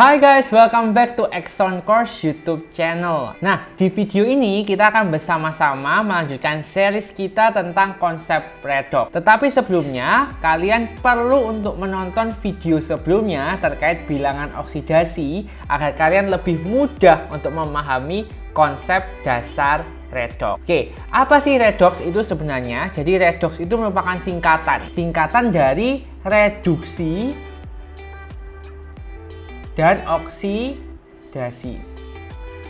Hai guys, welcome back to Exxon Course YouTube channel. Nah, di video ini kita akan bersama-sama melanjutkan series kita tentang konsep redox. Tetapi sebelumnya, kalian perlu untuk menonton video sebelumnya terkait bilangan oksidasi agar kalian lebih mudah untuk memahami konsep dasar redox. Oke, apa sih redox itu sebenarnya? Jadi redox itu merupakan singkatan dari reduksi dan oksidasi.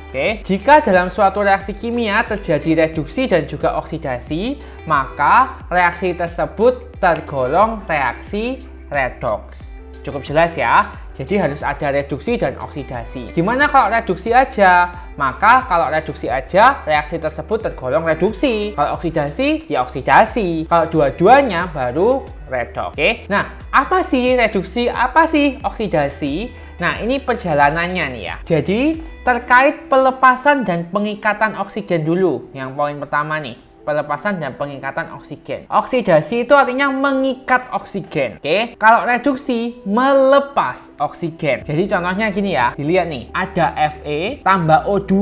Oke, jika dalam suatu reaksi kimia terjadi reduksi dan juga oksidasi, maka reaksi tersebut tergolong reaksi redox. Cukup jelas ya? Jadi harus ada reduksi dan oksidasi. Gimana kalau reduksi aja? Maka kalau reduksi aja, reaksi tersebut tergolong reduksi. Kalau oksidasi, ya oksidasi. Kalau dua-duanya baru redox. Oke. Nah, apa sih reduksi? Apa sih oksidasi? Nah, ini perjalanannya nih ya. Jadi, terkait pelepasan dan pengikatan oksigen dulu. Yang poin pertama nih. Pelepasan dan pengikatan oksigen. Oksidasi itu artinya mengikat oksigen. Oke, kalau reduksi melepas oksigen. Jadi contohnya gini ya, dilihat nih, ada Fe tambah O2.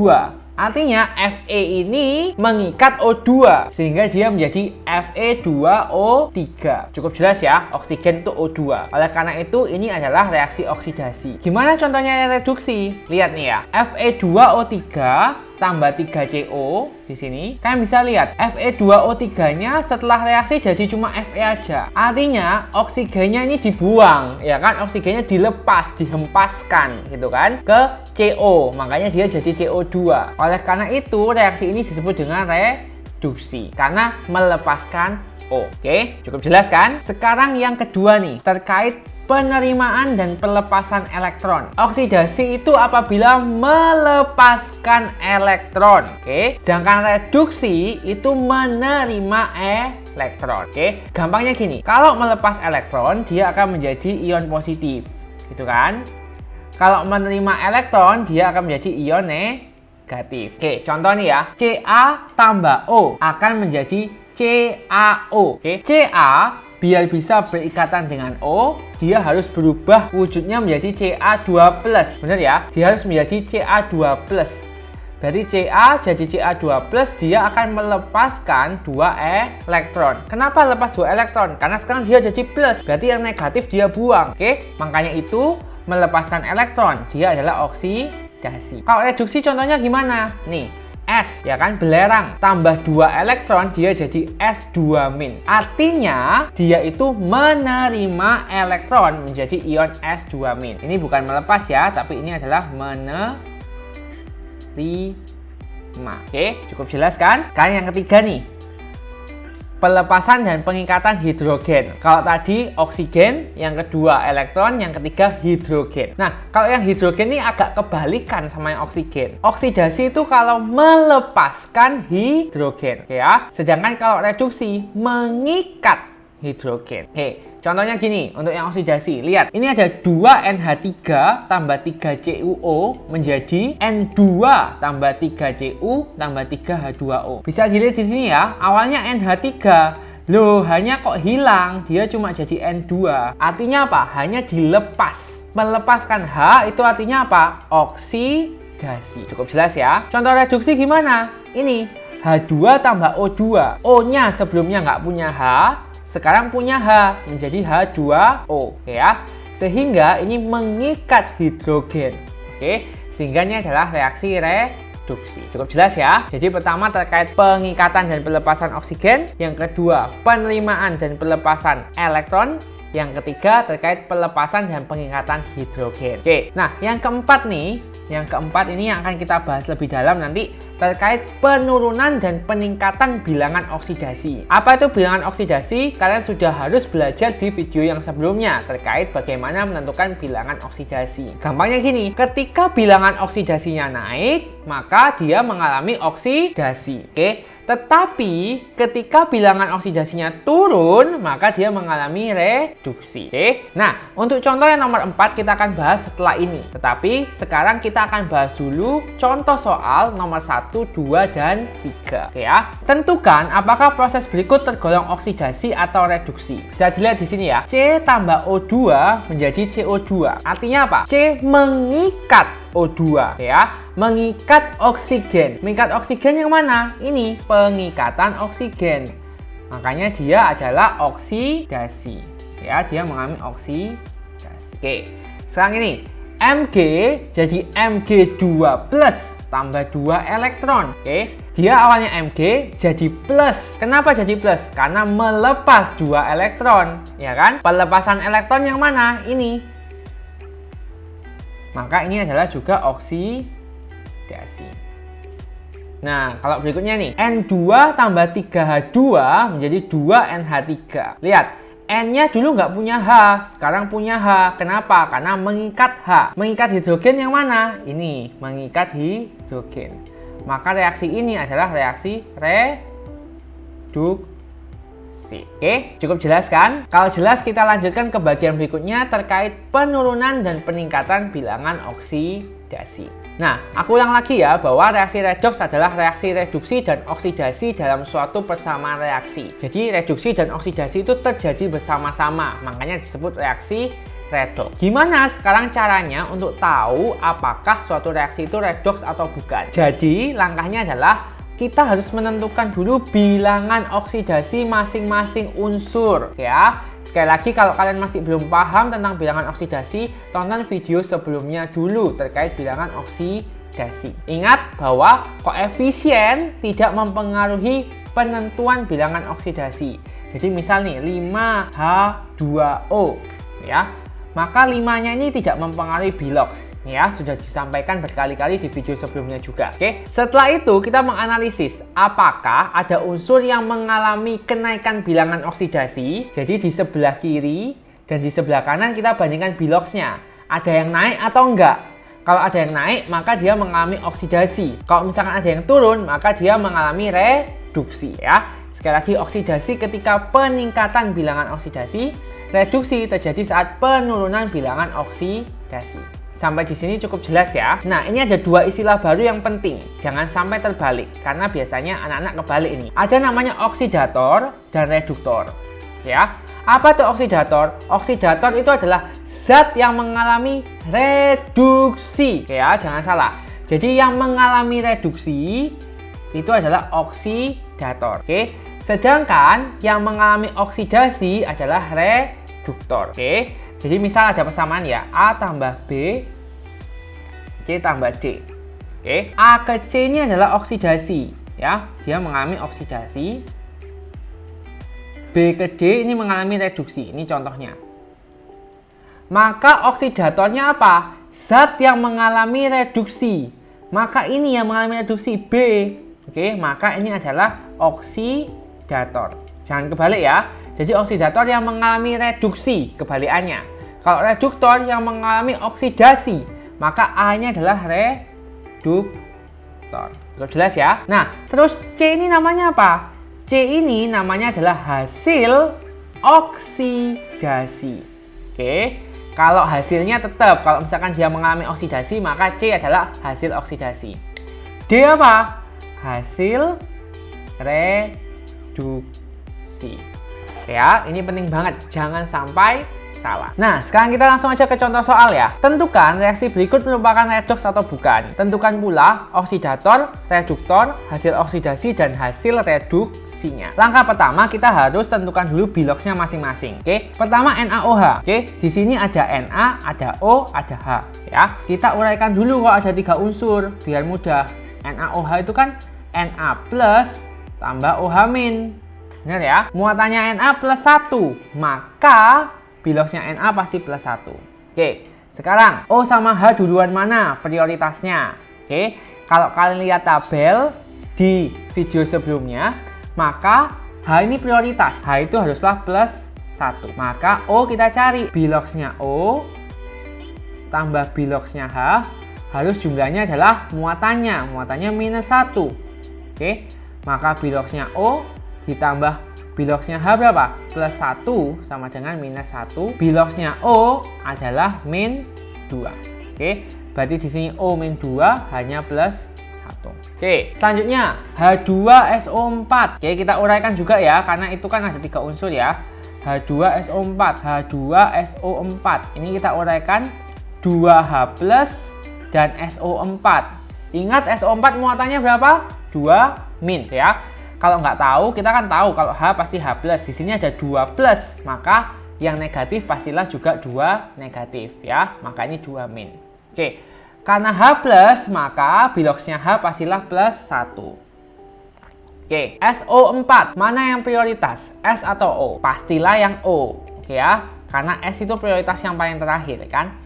Artinya Fe ini mengikat O2 sehingga dia menjadi Fe2O3. Cukup jelas ya, oksigen itu O2. Oleh karena itu ini adalah reaksi oksidasi. Gimana contohnya reduksi? Lihat nih ya, Fe2O3 tambah 3CO di sini. Kalian bisa lihat Fe2O3-nya setelah reaksi jadi cuma Fe aja. Artinya oksigennya ini dibuang, ya kan? Oksigennya dilepas, dihempaskan gitu kan ke CO. Makanya dia jadi CO2. Oleh karena itu reaksi ini disebut dengan reduksi karena melepaskan O. Oke, cukup jelas kan? Sekarang yang kedua nih, terkait penerimaan dan pelepasan elektron. Oksidasi itu apabila melepaskan elektron. Oke. Sedangkan reduksi itu menerima elektron. Oke. Gampangnya gini, kalau melepas elektron dia akan menjadi ion positif. Gitu kan? Kalau menerima elektron dia akan menjadi ion negatif. Oke, contoh nih ya. Ca tambah O akan menjadi CaO. Oke. Ca biar bisa berikatan dengan O, dia harus berubah wujudnya menjadi Ca2+. Benar ya? Dia harus menjadi Ca2+. Berarti Ca jadi Ca2+, dia akan melepaskan 2 elektron. Kenapa lepas 2 elektron? Karena sekarang dia jadi plus. Berarti yang negatif dia buang. Oke? Makanya itu melepaskan elektron. Dia adalah oksidasi. Kalau reduksi contohnya gimana? Nih. S, ya kan, belerang tambah 2 elektron dia jadi S2-. Artinya dia itu menerima elektron menjadi ion S2-. Ini bukan melepas ya, tapi ini adalah menerima. Oke, cukup jelas kan? Sekarang yang ketiga nih, pelepasan dan pengikatan hidrogen. Kalau tadi oksigen, yang kedua elektron, yang ketiga hidrogen. Nah, kalau yang hidrogen ini agak kebalikan sama yang oksigen. Oksidasi itu kalau melepaskan hidrogen, oke ya. Sedangkan kalau reduksi mengikat hidrogen. Oke, contohnya gini, untuk yang oksidasi, lihat. Ini ada 2NH3 tambah 3CuO menjadi N2 tambah 3Cu tambah 3H2O. Bisa dilihat di sini ya, awalnya NH3. Loh, hanya kok hilang, dia cuma jadi N2. Artinya apa? Hanya dilepas. Melepaskan H itu artinya apa? Oksidasi. Cukup jelas ya. Contoh reduksi gimana? Ini, H2 tambah O2. O-nya sebelumnya nggak punya H, sekarang punya H menjadi H2O, oke ya. Sehingga ini mengikat hidrogen. Oke, sehingga ini adalah reaksi reduksi. Cukup jelas ya. Jadi pertama terkait pengikatan dan pelepasan oksigen, yang kedua penerimaan dan pelepasan elektron, yang ketiga terkait pelepasan dan pengikatan hidrogen. Oke, nah yang keempat nih, yang keempat ini yang akan kita bahas lebih dalam nanti terkait penurunan dan peningkatan bilangan oksidasi. Apa itu bilangan oksidasi? Kalian sudah harus belajar di video yang sebelumnya terkait bagaimana menentukan bilangan oksidasi. Gampangnya gini, ketika bilangan oksidasinya naik, maka dia mengalami oksidasi. Oke, Tetapi ketika bilangan oksidasinya turun, maka dia mengalami reduksi. Oke. Nah, untuk contoh yang nomor 4 kita akan bahas setelah ini. Tetapi sekarang kita akan bahas dulu contoh soal nomor 1, 2, dan 3. Oke ya. Tentukan apakah proses berikut tergolong oksidasi atau reduksi. Bisa dilihat di sini ya. C tambah O2 menjadi CO2. Artinya apa? C mengikat O2 ya, mengikat oksigen. Mengikat oksigen yang mana? Ini pengikatan oksigen. Makanya dia adalah oksidasi. Ya, dia mengalami oksidasi. Oke. Sekarang ini Mg jadi Mg2+ tambah 2 elektron. Oke. Dia awalnya Mg jadi plus. Kenapa jadi plus? Karena melepas 2 elektron, ya kan? Pelepasan elektron yang mana? Ini. Maka ini adalah juga oksidasi. Nah, kalau berikutnya nih, N2 tambah 3H2 menjadi 2NH3. Lihat, N-nya dulu nggak punya H, sekarang punya H. Kenapa? Karena mengikat H. Mengikat hidrogen yang mana? Ini, mengikat hidrogen. Maka reaksi ini adalah reaksi reduksi. Oke, cukup jelas kan? Kalau jelas kita lanjutkan ke bagian berikutnya terkait penurunan dan peningkatan bilangan oksidasi. Nah, aku ulang lagi ya bahwa reaksi redoks adalah reaksi reduksi dan oksidasi dalam suatu persamaan reaksi. Jadi reduksi dan oksidasi itu terjadi bersama-sama, makanya disebut reaksi redoks. Gimana sekarang caranya untuk tahu apakah suatu reaksi itu redoks atau bukan? Jadi langkahnya adalah kita harus menentukan dulu bilangan oksidasi masing-masing unsur ya. Sekali lagi kalau kalian masih belum paham tentang bilangan oksidasi, tonton video sebelumnya dulu terkait bilangan oksidasi. Ingat bahwa koefisien tidak mempengaruhi penentuan bilangan oksidasi. Jadi misal nih 5H2O ya. Maka 5-nya ini tidak mempengaruhi biloks. Ya, sudah disampaikan berkali-kali di video sebelumnya juga. Oke. Setelah itu kita menganalisis apakah ada unsur yang mengalami kenaikan bilangan oksidasi. Jadi di sebelah kiri dan di sebelah kanan kita bandingkan biloksnya. Ada yang naik atau enggak? Kalau ada yang naik, maka dia mengalami oksidasi. Kalau misalkan ada yang turun, maka dia mengalami reduksi ya. Sekali lagi, oksidasi ketika peningkatan bilangan oksidasi, reduksi terjadi saat penurunan bilangan oksidasi. Sampai di sini cukup jelas ya. Nah, ini ada dua istilah baru yang penting. Jangan sampai terbalik, karena biasanya anak-anak kebalik ini. Ada namanya oksidator dan reduktor. Ya, apa itu oksidator? Oksidator itu adalah zat yang mengalami reduksi. Ya, jangan salah. Jadi yang mengalami reduksi itu adalah oksidator. Oke. Sedangkan yang mengalami oksidasi adalah reduktor. Oke. Jadi misal ada persamaan ya, A tambah B, C tambah D. Oke. A ke C ini adalah oksidasi, ya. Dia mengalami oksidasi. B ke D ini mengalami reduksi. Ini contohnya. Maka oksidatornya apa? Zat yang mengalami reduksi. Maka ini yang mengalami reduksi B. Oke, maka ini adalah oksidator. Jangan kebalik ya. Jadi oksidator yang mengalami reduksi, kebalikannya. Kalau reduktor yang mengalami oksidasi, maka A-nya adalah reduktor. Jelas ya? Nah, terus C ini namanya apa? C ini namanya adalah hasil oksidasi. Oke. Kalau hasilnya tetap, kalau misalkan dia mengalami oksidasi, maka C adalah hasil oksidasi. D apa? Hasil reduksi. Ya, ini penting banget, jangan sampai salah. Nah, sekarang kita langsung aja ke contoh soal ya. Tentukan reaksi berikut merupakan redoks atau bukan. Tentukan pula oksidator, reduktor, hasil oksidasi, dan hasil reduksinya. Langkah pertama kita harus tentukan dulu biloksnya masing-masing. Oke, pertama NaOH. Oke, di sini ada Na, ada O, ada H. Ya, kita uraikan dulu kok ada 3 unsur biar mudah. NaOH itu kan Na plus tambah OH min. Benar ya? Muatannya Na plus 1, maka biloksnya Na pasti plus 1. Oke, sekarang O sama H duluan mana prioritasnya? Oke, kalau kalian lihat tabel di video sebelumnya, maka H ini prioritas. H itu haruslah plus 1. Maka O kita cari. Biloksnya O tambah biloksnya H harus jumlahnya adalah muatannya. Muatannya minus 1. Oke, Maka biloxnya O ditambah biloxnya H berapa? Plus 1 sama dengan minus 1. Biloxnya O adalah min 2. Oke, berarti di sini O min 2 hanya plus 1. Oke, selanjutnya H2SO4. Oke, kita uraikan juga ya, karena itu kan ada 3 unsur ya. H2SO4, H2SO4. Ini kita uraikan 2H plus dan SO4. Ingat SO4 muatannya berapa? 2 min ya. Kalau nggak tahu, kita kan tahu kalau H pasti H plus. Di sini ada 2 plus, maka yang negatif pastilah juga 2 negatif ya. Maka ini 2 min. Oke, karena H plus, maka biloxnya H pastilah plus 1. Oke, SO4, mana yang prioritas? S atau O? Pastilah yang O. Oke ya, karena S itu prioritas yang paling terakhir kan.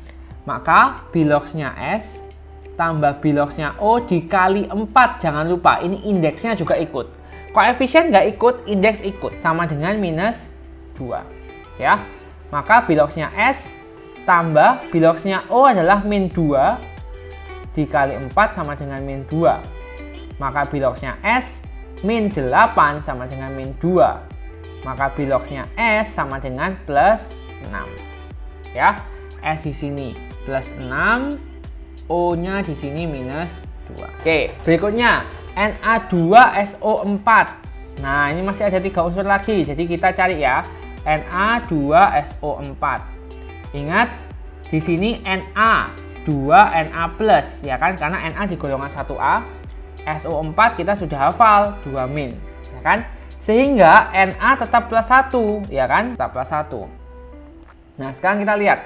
Maka biloxnya S tambah biloxnya O dikali 4. Jangan lupa, ini indeksnya juga ikut. Koefisien nggak ikut, indeks ikut. Sama dengan minus 2. Ya, maka biloxnya S tambah biloxnya O adalah min 2 dikali 4 sama dengan min 2. Maka biloxnya S min 8 sama dengan min 2. Maka biloxnya S sama dengan plus 6. Ya, S di sini plus 6, O-nya di sini minus 2. Oke, berikutnya Na2SO4. Nah, ini masih ada 3 unsur lagi. Jadi kita cari ya, Na2SO4. Ingat, di sini Na 2 Na plus ya kan, karena Na di golongan 1A. SO4 kita sudah hafal 2 min ya kan, sehingga Na tetap plus 1 ya kan, tetap plus 1. Nah, sekarang kita lihat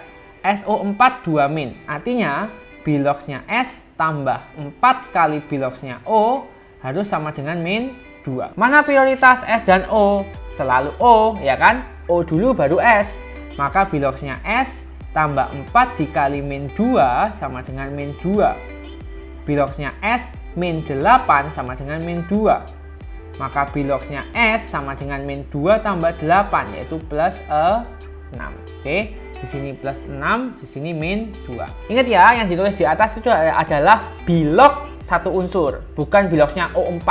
SO4 2 min, artinya biloxnya S tambah 4 kali biloxnya O harus sama dengan min 2. Mana prioritas S dan O? Selalu O ya kan, O dulu baru S. Maka biloxnya S tambah 4 dikali min 2 sama dengan min 2. Biloxnya S min 8 sama dengan min 2. Maka biloxnya S sama dengan min 2 tambah 8, yaitu plus 6. Oke, di sini plus 6, di sini min 2. Ingat ya, yang ditulis di atas itu adalah bilox satu unsur, bukan biloxnya O4.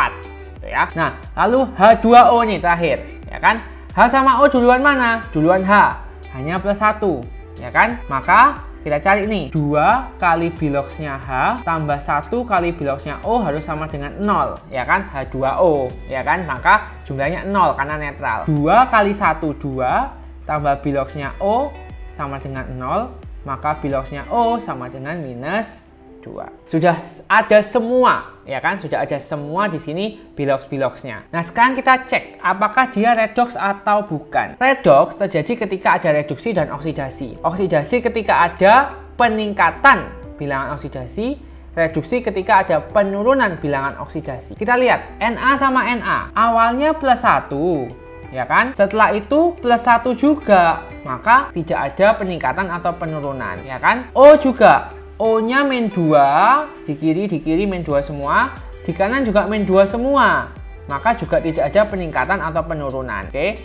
Ya. Nah, lalu H2O nih terakhir, ya kan? H sama O duluan mana? Duluan H, hanya plus 1, ya kan? Maka kita cari nih, 2 kali biloxnya H tambah 1 kali biloxnya O harus sama dengan 0, ya kan? H2O, ya kan? Maka jumlahnya 0 karena netral. 2 kali 1, 2, tambah biloxnya O sama dengan 0, maka biloxnya O sama dengan minus 2. Sudah ada semua, ya kan? Sudah ada semua di sini bilox-biloxnya. Nah, sekarang kita cek apakah dia redox atau bukan. Redox terjadi ketika ada reduksi dan oksidasi. Oksidasi ketika ada peningkatan bilangan oksidasi, reduksi ketika ada penurunan bilangan oksidasi. Kita lihat Na sama Na. Awalnya plus 1, ya kan? Setelah itu plus 1 juga, maka tidak ada peningkatan atau penurunan, ya kan? O juga, O-nya min 2, di kiri min 2 semua, di kanan juga min 2 semua, maka juga tidak ada peningkatan atau penurunan. Oke,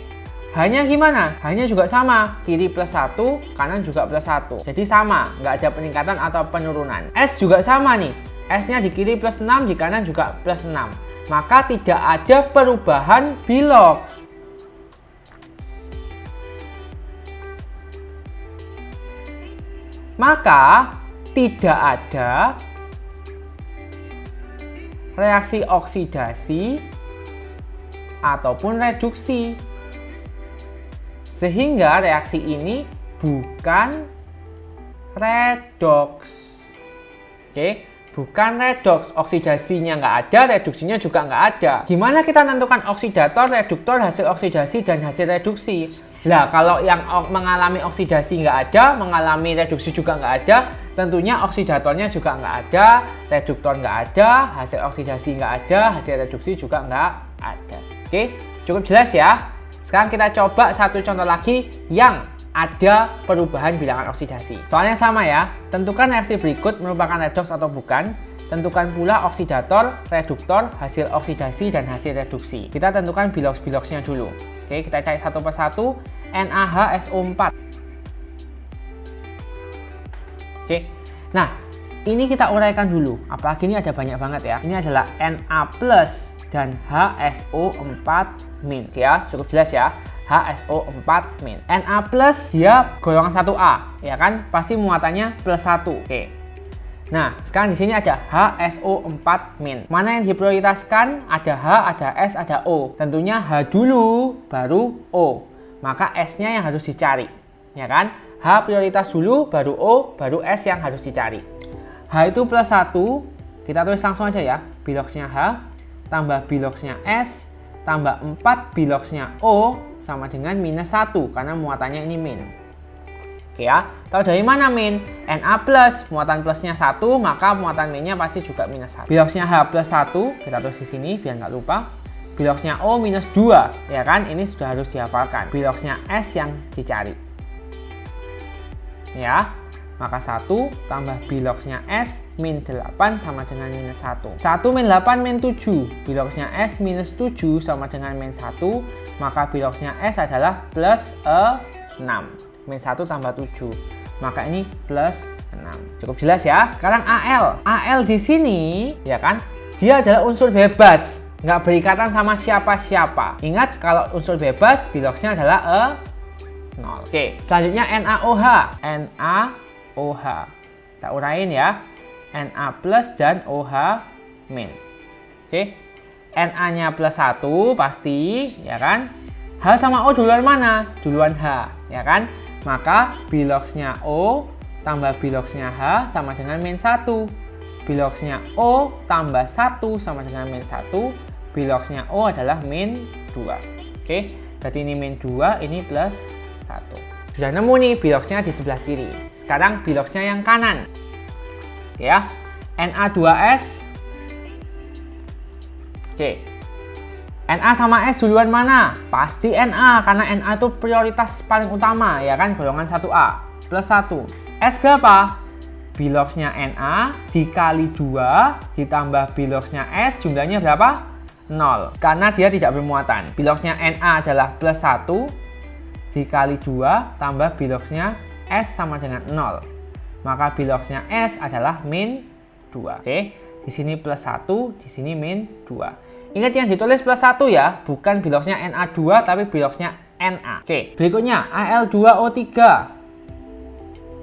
hanya gimana? Hanya juga sama, kiri plus 1, kanan juga plus 1, jadi sama, nggak ada peningkatan atau penurunan. S juga sama nih, S-nya di kiri plus 6, di kanan juga plus 6, maka tidak ada perubahan bilox. Maka tidak ada reaksi oksidasi ataupun reduksi, sehingga reaksi ini bukan redox. Oke, bukan redox. Oksidasinya nggak ada, reduksinya juga nggak ada. Gimana kita tentukan oksidator, reduktor, hasil oksidasi, dan hasil reduksi? Lah, kalau yang mengalami oksidasi nggak ada, mengalami reduksi juga nggak ada, tentunya oksidatornya juga nggak ada, reduktor nggak ada, hasil oksidasi nggak ada, hasil reduksi juga nggak ada. Oke, cukup jelas ya? Sekarang kita coba satu contoh lagi yang ada perubahan bilangan oksidasi. Soalnya sama ya, tentukan reaksi berikut merupakan redox atau bukan. Tentukan pula oksidator, reduktor, hasil oksidasi, dan hasil reduksi. Kita tentukan bilox-biloxnya dulu. Oke, kita cari satu persatu. NaHSO4. Oke, nah ini kita uraikan dulu. Apalagi ini ada banyak banget ya. Ini adalah Na plus dan HSO4-. Oke ya, cukup jelas ya. HSO4-. Na plus dia golongan 1A, ya kan? Pasti muatannya +1. Oke. Nah, sekarang di sini ada HSO4-. Mana yang diprioritaskan? Ada H, ada S, ada O. Tentunya H dulu, baru O. Maka S-nya yang harus dicari, ya kan? H prioritas dulu, baru O, baru S yang harus dicari. H itu +1, kita tulis langsung aja ya. Biloxnya H, tambah biloxnya S, tambah 4 biloxnya O, sama dengan -1, karena muatannya ini min. Oke ya, tahu dari mana min? Na plus, muatan plusnya 1, maka muatan minnya pasti juga -1. Biloxnya H +1, kita tulis di sini biar nggak lupa. Biloxnya O -2, ya kan? Ini sudah harus dihafalkan. Biloxnya S yang dicari. Ya, maka 1 tambah biloxnya S -8 sama dengan -1. 1 -8 -7, biloxnya S -7 sama dengan -1, maka biloxnya S adalah +6. -1 tambah 7, maka ini +6. Cukup jelas ya. Sekarang Al. Al di sini, ya kan, dia adalah unsur bebas, nggak berikatan sama siapa-siapa. Ingat, kalau unsur bebas, biloxnya adalah 0. Oke, selanjutnya NaOH. NaOH. Kita urain ya. Na plus dan OH min. Oke, Na-nya +1 pasti, ya kan. H sama O duluan mana? Duluan H, ya kan. Maka biloxnya O tambah biloxnya H sama dengan -1. Biloxnya O tambah 1 sama dengan -1. Biloxnya O adalah -2. Oke, berarti ini -2, ini +1. Sudah nemu nih biloxnya di sebelah kiri. Sekarang biloxnya yang kanan. Oke ya, Na2S. Oke. Na sama S duluan mana? Pasti Na, karena Na itu prioritas paling utama, ya kan, golongan 1A, +1. S berapa? Biloxnya Na dikali 2 ditambah biloxnya S, jumlahnya berapa? 0, karena dia tidak bermuatan. Biloxnya Na adalah +1 dikali 2 tambah biloxnya S sama dengan 0, maka biloxnya S adalah -2. Oke, di sini +1, di sini -2. Ingat yang ditulis +1 ya, bukan biloxnya Na2 tapi biloxnya Na. Oke, berikutnya Al2O3.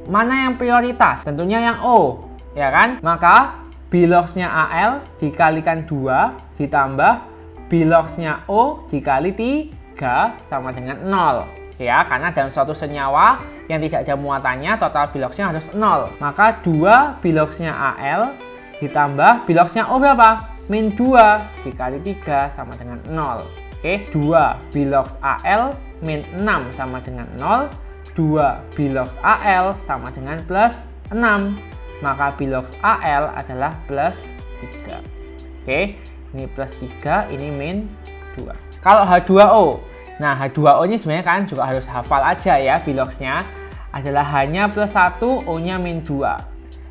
Mana yang prioritas? Tentunya yang O, ya kan? Maka biloxnya Al dikalikan 2 ditambah biloxnya O dikali 3 sama dengan 0. Ya, karena dalam suatu senyawa yang tidak ada muatannya, total biloxnya harus 0. Maka 2 biloxnya Al ditambah biloxnya O berapa? -2 dikali 3 sama dengan 0. Oke, 2 bilox Al -6 sama dengan 0. 2 bilox Al sama dengan +6. Maka bilox Al adalah +3. Oke, ini +3, ini -2. Kalau H2O. Nah, H2O ini sebenarnya kalian juga harus hafal aja ya, biloxnya adalah hanya +1, O-nya -2.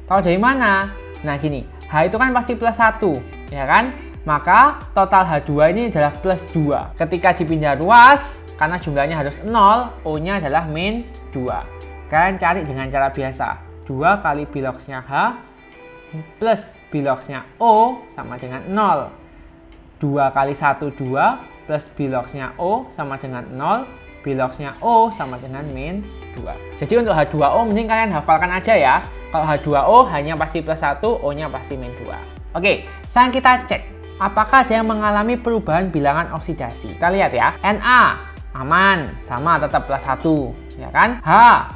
Tahu dari mana? Nah, gini. H itu kan pasti +1, ya kan? Maka total H2 ini adalah +2. Ketika dipindah ruas, karena jumlahnya harus 0, O-nya adalah -2. Kalian cari dengan cara biasa. 2 kali biloxnya H plus biloxnya O sama dengan 0. 2 kali 1, 2, plus biloxnya O sama dengan 0. Biloxnya O sama dengan -2. Jadi untuk H2O mending kalian hafalkan aja ya. Kalau H2O hanya pasti +1, O-nya pasti -2. Oke, sekarang kita cek apakah ada yang mengalami perubahan bilangan oksidasi. Kita lihat ya. Na aman, sama tetap +1, ya kan? H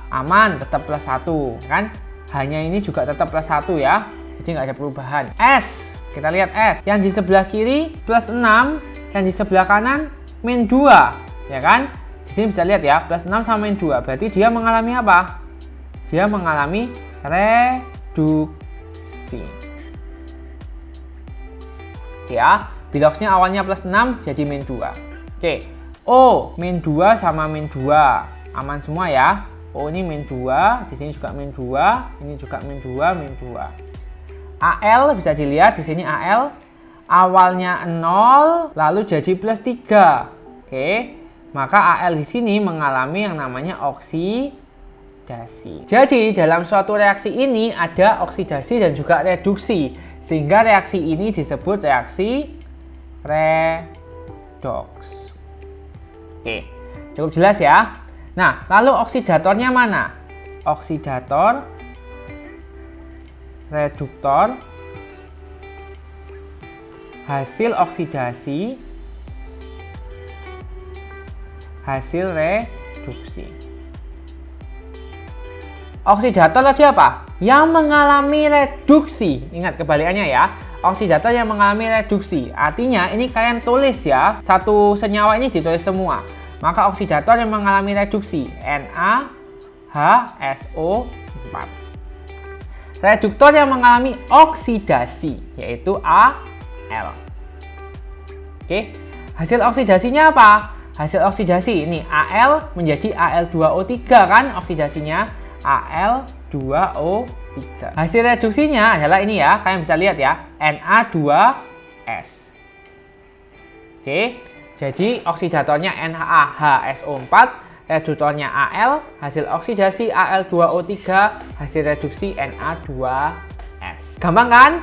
aman, tetap +1, kan? Hanya ini juga tetap +1 ya. Jadi nggak ada perubahan. S, kita lihat S. Yang di sebelah kiri +6, yang di sebelah kanan -2, ya kan? Di sini bisa lihat ya, +6 sama -2. Berarti dia mengalami apa? Dia mengalami reduksi. Ya, biloxnya awalnya +6 jadi -2. Oke, O -2 sama -2 aman semua ya. O ini -2, di sini juga -2, ini juga -2. Al bisa dilihat di sini Al awalnya 0 lalu jadi +3. Oke. Maka Al di sini mengalami yang namanya oksidasi. Jadi dalam suatu reaksi ini ada oksidasi dan juga reduksi, sehingga reaksi ini disebut reaksi redox. Oke, cukup jelas ya. Nah, lalu oksidatornya mana? Oksidator, reduktor, hasil oksidasi, hasil reduksi. Oksidator tadi apa? Yang mengalami reduksi. Ingat kebalikannya ya. Oksidator yang mengalami reduksi. Artinya ini kalian tulis ya. Satu senyawa ini ditulis semua. Maka oksidator yang mengalami reduksi NaHSO4. Reduktor yang mengalami oksidasi yaitu Al. Oke. Hasil oksidasinya apa? Hasil oksidasi ini Al menjadi Al2O3 kan oksidasinya Al2O3. Hasil reduksinya adalah ini ya, kalian bisa lihat ya, Na2S. Oke, jadi oksidatornya NaHSO4, reduktornya Al, hasil oksidasi Al2O3, hasil reduksi Na2S. Gampang kan?